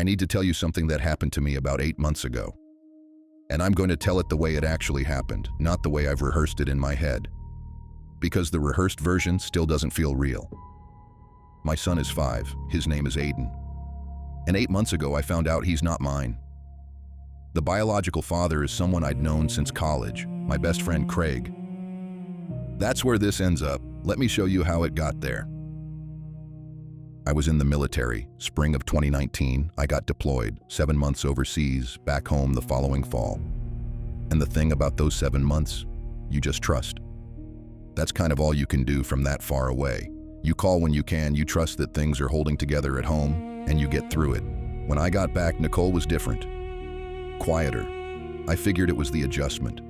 need to tell you something that happened to me about 8 months ago. And I'm going to tell it the way it actually happened, not the way I've rehearsed it in my head. Because the rehearsed version still doesn't feel real. My son is 5, his name is Aiden. And 8 months ago I found out he's not mine. The biological father is someone I'd known since college, my best friend Craig. That's where this ends up. Let me show you how it got there. I was in the military, spring of 2019. I got deployed, 7 months overseas, back home the following fall. And the thing about those 7 months, you just trust. That's kind of all you can do from that far away. You call when you can, you trust that things are holding together at home, and you get through it. When I got back, Nicole was different. Quieter. I figured it was the adjustment.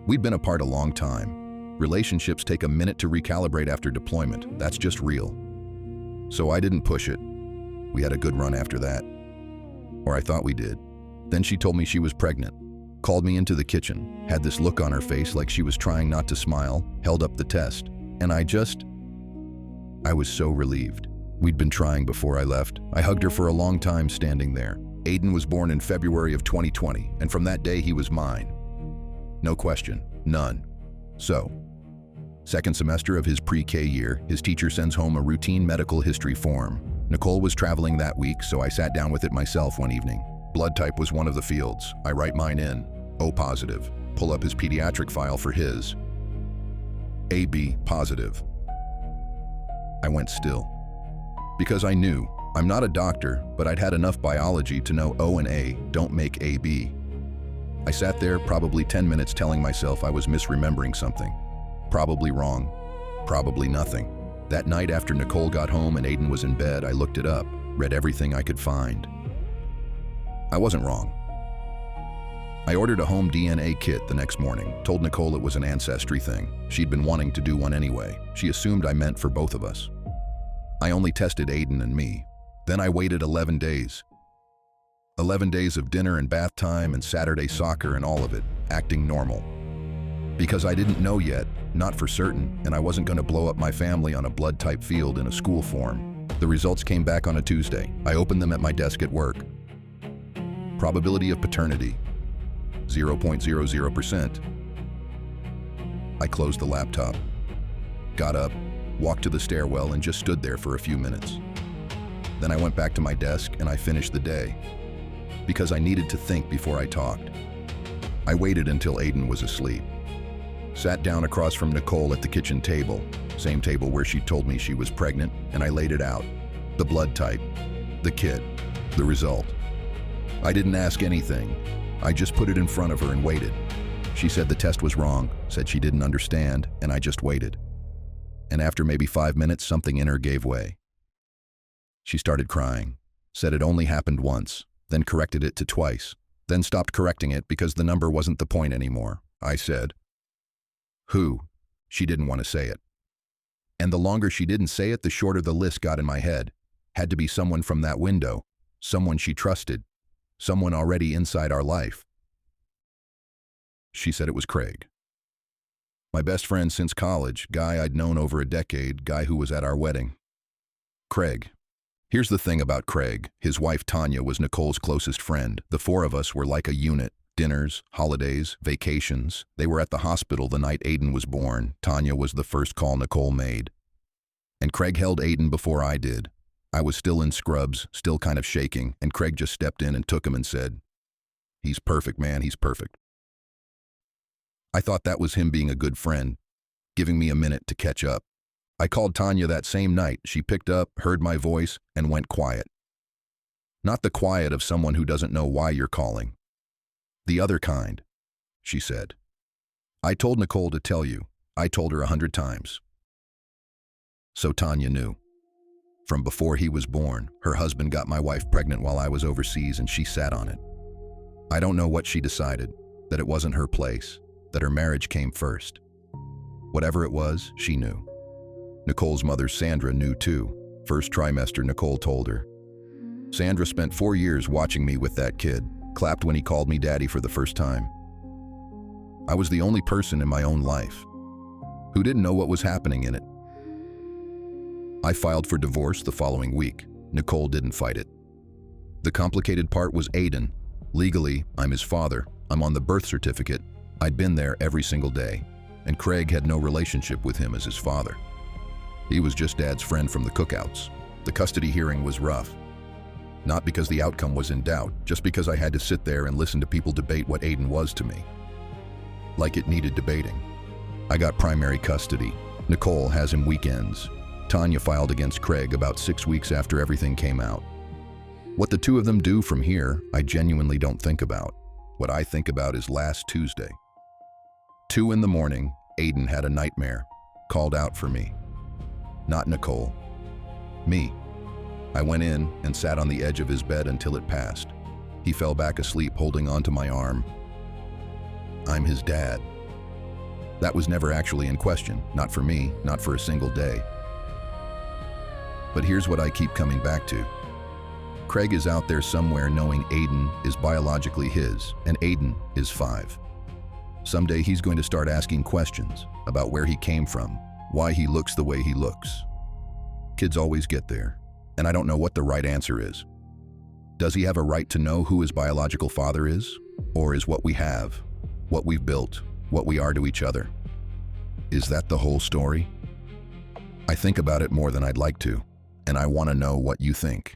We'd been apart a long time. Relationships take a minute to recalibrate after deployment. That's just real. So I didn't push it. We had a good run after that. Or I thought we did. Then she told me she was pregnant. Called me into the kitchen, had this look on her face like she was trying not to smile, held up the test, and I was so relieved. We'd been trying before I left. I hugged her for a long time standing there. Aiden was born in February of 2020, and from that day he was mine. No question, none. So, second semester of his pre-K year, his teacher sends home a routine medical history form. Nicole was traveling that week, so I sat down with it myself one evening. Blood type was one of the fields. I write mine in. O positive. Pull up his pediatric file for his. AB positive. I went still. Because I knew, I'm not a doctor, but I'd had enough biology to know O and A don't make AB. I sat there probably 10 minutes telling myself I was misremembering something. Probably wrong. Probably nothing. That night after Nicole got home and Aiden was in bed, I looked it up, read everything I could find. I wasn't wrong. I ordered a home DNA kit the next morning, told Nicole it was an ancestry thing. She'd been wanting to do one anyway. She assumed I meant for both of us. I only tested Aiden and me. Then I waited 11 days. 11 days of dinner and bath time and Saturday soccer and all of it, acting normal. Because I didn't know yet, not for certain, and I wasn't going to blow up my family on a blood type field in a school form. The results came back on a Tuesday. I opened them at my desk at work. Probability of paternity, 0.00%. I closed the laptop, got up, walked to the stairwell and just stood there for a few minutes. Then I went back to my desk and I finished the day. Because I needed to think before I talked. I waited until Aiden was asleep. Sat down across from Nicole at the kitchen table, same table where she told me she was pregnant, and I laid it out. The blood type, the kit, the result. I didn't ask anything. I just put it in front of her and waited. She said the test was wrong, said she didn't understand, and I just waited. And after maybe 5 minutes, something in her gave way. She started crying, said it only happened once, then corrected it to twice, then stopped correcting it because the number wasn't the point anymore. I said, "Who?" She didn't want to say it. And the longer she didn't say it, the shorter the list got in my head. Had to be someone from that window, someone she trusted, someone already inside our life. She said it was Craig. My best friend since college, guy I'd known over a decade, guy who was at our wedding. Craig. Here's the thing about Craig. His wife Tanya was Nicole's closest friend. The four of us were like a unit. Dinners, holidays, vacations. They were at the hospital the night Aiden was born. Tanya was the first call Nicole made. And Craig held Aiden before I did. I was still in scrubs, still kind of shaking, and Craig just stepped in and took him and said, "He's perfect, man, he's perfect." I thought that was him being a good friend, giving me a minute to catch up. I called Tanya that same night. She picked up, heard my voice, and went quiet. Not the quiet of someone who doesn't know why you're calling. The other kind, she said. "I told Nicole to tell you. I told her 100 times. So Tanya knew. From before he was born, her husband got my wife pregnant while I was overseas and she sat on it. I don't know what she decided, that it wasn't her place, that her marriage came first. Whatever it was, she knew. Nicole's mother, Sandra, knew too. First trimester, Nicole told her. Sandra spent 4 years watching me with that kid, clapped when he called me daddy for the first time. I was the only person in my own life who didn't know what was happening in it. I filed for divorce the following week. Nicole didn't fight it. The complicated part was Aiden. Legally, I'm his father. I'm on the birth certificate. I'd been there every single day, and Craig had no relationship with him as his father. He was just Dad's friend from the cookouts. The custody hearing was rough. Not because the outcome was in doubt, just because I had to sit there and listen to people debate what Aiden was to me. Like it needed debating. I got primary custody. Nicole has him weekends. Tanya filed against Craig about 6 weeks after everything came out. What the two of them do from here, I genuinely don't think about. What I think about is last Tuesday. 2 in the morning, Aiden had a nightmare, called out for me. Not Nicole. Me. I went in and sat on the edge of his bed until it passed. He fell back asleep holding onto my arm. I'm his dad. That was never actually in question, not for me, not for a single day. But here's what I keep coming back to. Craig is out there somewhere knowing Aiden is biologically his, and Aiden is 5. Someday he's going to start asking questions about where he came from, why he looks the way he looks. Kids always get there, and I don't know what the right answer is. Does he have a right to know who his biological father is? Or is what we have, what we've built, what we are to each other? Is that the whole story? I think about it more than I'd like to, and I want to know what you think.